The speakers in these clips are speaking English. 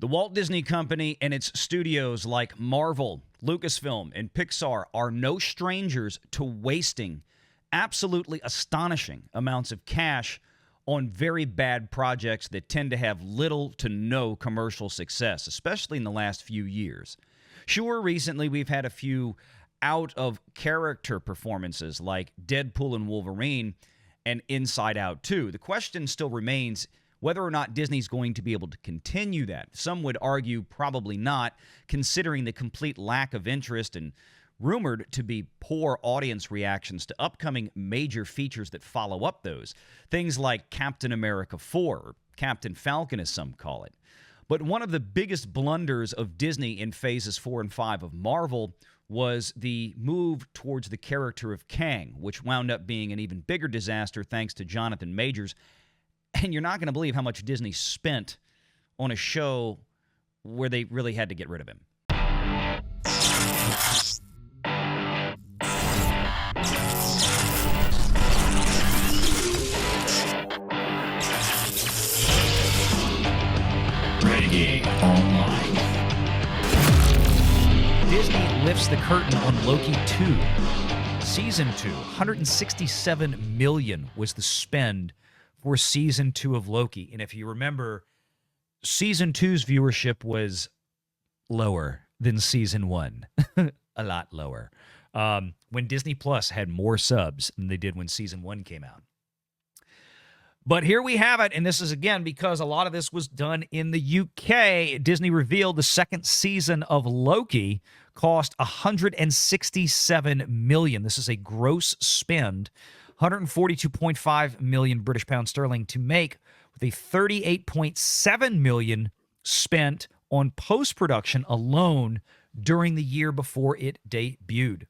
The Walt Disney Company and its studios like Marvel, Lucasfilm, and Pixar are no strangers to wasting absolutely astonishing amounts of cash on very bad projects that tend to have little to no commercial success, especially in the last few years. Sure, recently we've had a few out-of-character performances like Deadpool and Wolverine and Inside Out 2. The question still remains whether or not Disney's going to be able to continue that. Some would argue probably not, considering the complete lack of interest and rumored to be poor audience reactions to upcoming major features that follow up those. Things like Captain America 4, or Captain Falcon as some call it. But one of the biggest blunders of Disney in phases 4 and 5 of Marvel was the move towards the character of Kang, which wound up being an even bigger disaster thanks to Jonathan Majors. And you're not going to believe how much Disney spent on a show where they really had to get rid of him. Renegade Online. Disney lifts the curtain on Loki 2. Season 2, $167 million was the spend for Season 2 of Loki. And if you remember, Season 2's viewership was lower than Season 1. A lot lower. When Disney Plus had more subs than they did when Season 1 came out. But here we have it, and this is, again, because a lot of this was done in the UK. Disney revealed the second season of Loki cost $167 million. This is a gross spend, 142.5 million British pounds sterling to make, with a 38.7 million spent on post-production alone during the year before it debuted.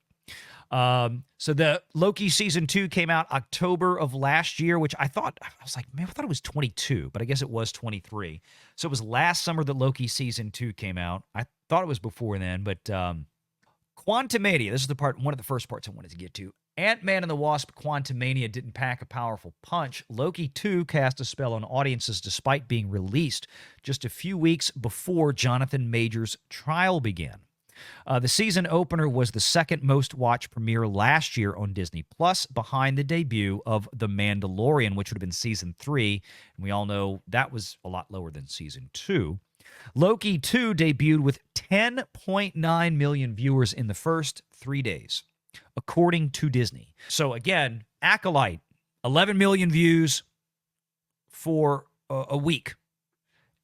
So the Loki season 2 came out October of last year, which I thought it was 22, but I guess it was 23. So it was last summer that Loki season 2 came out. I thought it was before then, but Quantumania, this is one of the first parts I wanted to get to. Ant-Man and the Wasp Quantumania didn't pack a powerful punch. Loki 2 cast a spell on audiences despite being released just a few weeks before Jonathan Majors' trial began. The season opener was the second most watched premiere last year on Disney Plus, behind the debut of The Mandalorian, which would have been season 3, and we all know that was a lot lower than season 2. Loki 2 debuted with 10.9 million viewers in the first 3 days, according to Disney. So again, Acolyte, 11 million views for a week.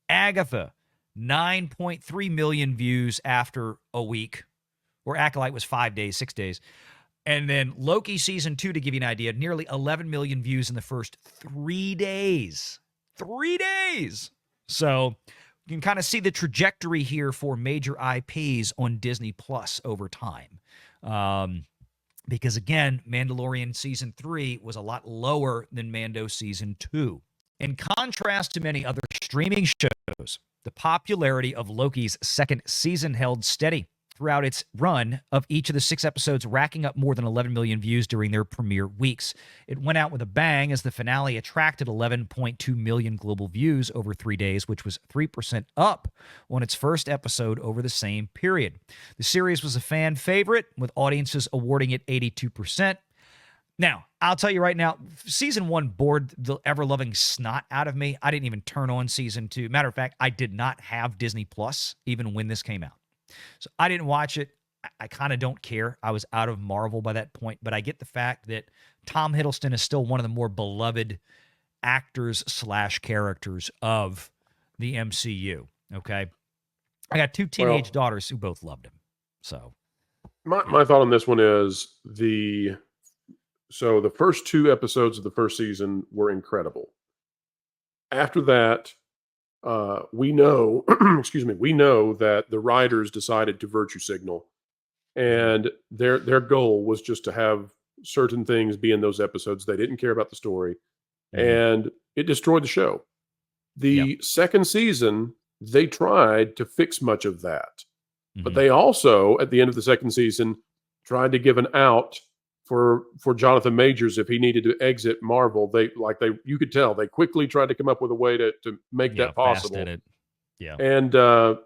Agatha, 9.3 million views after a week, or Acolyte was 5 days, 6 days. And then Loki season 2, to give you an idea, nearly 11 million views in the first 3 days. 3 days! So you can kind of see the trajectory here for major IPs on Disney Plus over time. Because again, Mandalorian season 3 was a lot lower than Mando season 2. In contrast to many other streaming shows, the popularity of Loki's second season held steady throughout its run of each of the 6 episodes, racking up more than 11 million views during their premiere weeks. It went out with a bang as the finale attracted 11.2 million global views over 3 days, which was 3% up on its first episode over the same period. The series was a fan favorite, with audiences awarding it 82%. Now, I'll tell you right now, season 1 bored the ever-loving snot out of me. I didn't even turn on season 2. Matter of fact, I did not have Disney Plus even when this came out. So I didn't watch it. I kind of don't care. I was out of Marvel by that point, but I get the fact that Tom Hiddleston is still one of the more beloved actors/characters of the MCU, okay? I got 2 teenage daughters who both loved him. So my thought on this one is So the first 2 episodes of the first season were incredible. After that, we know, we know that the writers decided to virtue signal, and their goal was just to have certain things be in those episodes. They didn't care about the story, and it destroyed the show. The second season, they tried to fix much of that, but they also, at the end of the second season, tried to give an out for Jonathan Majors if he needed to exit Marvel. You could tell they quickly tried to come up with a way to make that possible. Fast did it. Yeah. And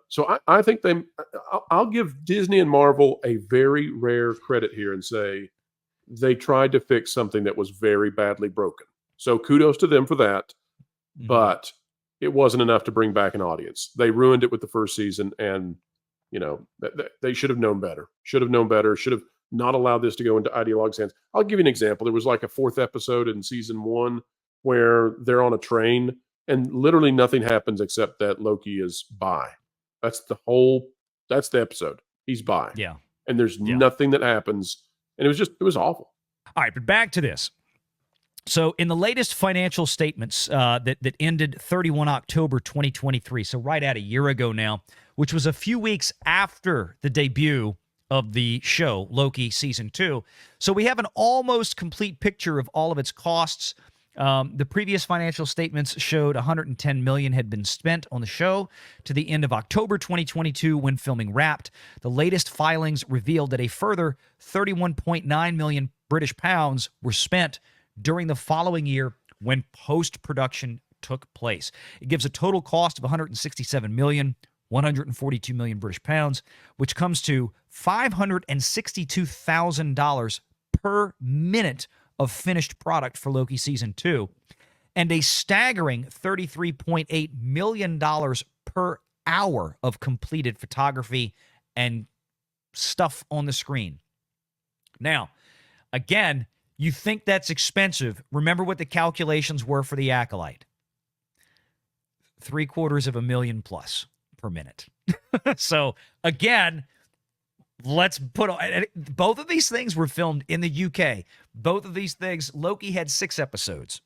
so I think I'll give Disney and Marvel a very rare credit here and say they tried to fix something that was very badly broken. So kudos to them for that. Mhm. But it wasn't enough to bring back an audience. They ruined it with the first season, and they should have known better. Should have known better. Should have not allowed this to go into ideologues' hands. I'll give you an example. There was like a 4th episode in season 1 where they're on a train and literally nothing happens except that Loki is bi. That's the episode. He's bi. Yeah. And there's Yeah. nothing that happens. And it was awful. All right, but back to this. So in the latest financial statements that ended 31 October 2023, so right at a year ago now, which was a few weeks after the debut of the show, Loki Season 2. So we have an almost complete picture of all of its costs. The previous financial statements showed $110 million had been spent on the show to the end of October 2022 when filming wrapped. The latest filings revealed that a further 31.9 million British pounds were spent during the following year when post-production took place. It gives a total cost of 167 million, 142 million British pounds, which comes to $562,000 per minute of finished product for Loki Season 2, and a staggering $33.8 million per hour of completed photography and stuff on the screen. Now, again, you think that's expensive. Remember what the calculations were for The Acolyte. $750,000 plus per minute. So, again, let's put on, both of these things were filmed in the UK. Both of these things, Loki had 6 episodes.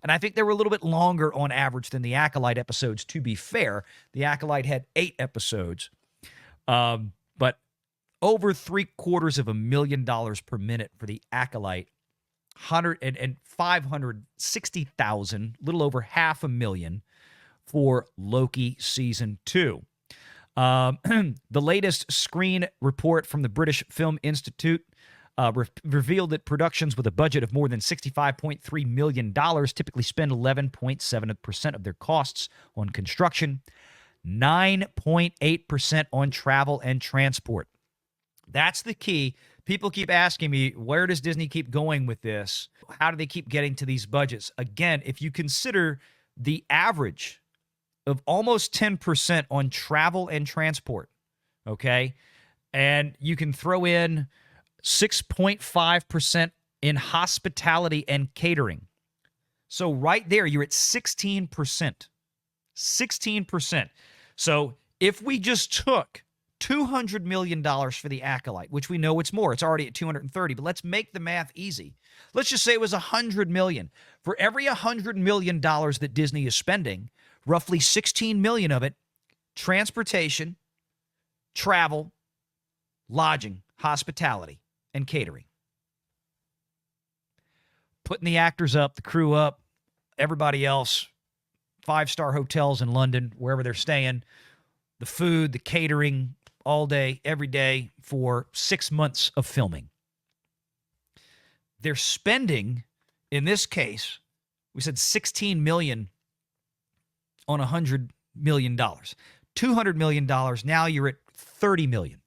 And I think they were a little bit longer on average than the Acolyte episodes, to be fair. The Acolyte had 8 episodes. But over $750,000 per minute for the Acolyte. 560,000, little over $500,000 for Loki Season 2. The latest screen report from the British Film Institute revealed that productions with a budget of more than $65.3 million typically spend 11.7% of their costs on construction, 9.8% on travel and transport. That's the key. People keep asking me, where does Disney keep going with this? How do they keep getting to these budgets? Again, if you consider the average of almost 10% on travel and transport, okay? And you can throw in 6.5% in hospitality and catering. So right there, you're at 16%. 16%. So if we just took $200 million for the Acolyte, which we know it's more. It's already at 230, but let's make the math easy. Let's just say it was $100 million. For every $100 million that Disney is spending, roughly $16 million of it, transportation, travel, lodging, hospitality, and catering. Putting the actors up, the crew up, everybody else, 5-star hotels in London, wherever they're staying, the food, the catering, all day, every day for 6 months of filming. They're spending, in this case, we said $16 million on $100 million. $200 million, now you're at $30 million.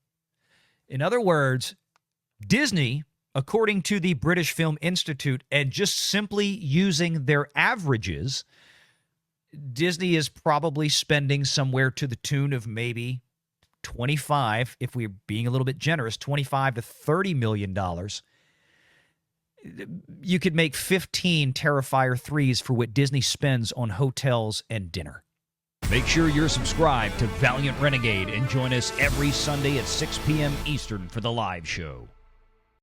In other words, Disney, according to the British Film Institute, and just simply using their averages, Disney is probably spending somewhere to the tune of maybe 25, if we're being a little bit generous, $25 to $30 million. You could make 15 Terrifier 3s for what Disney spends on hotels and dinner. Make sure you're subscribed to Valiant Renegade and join us every Sunday at 6 p.m. Eastern for the live show.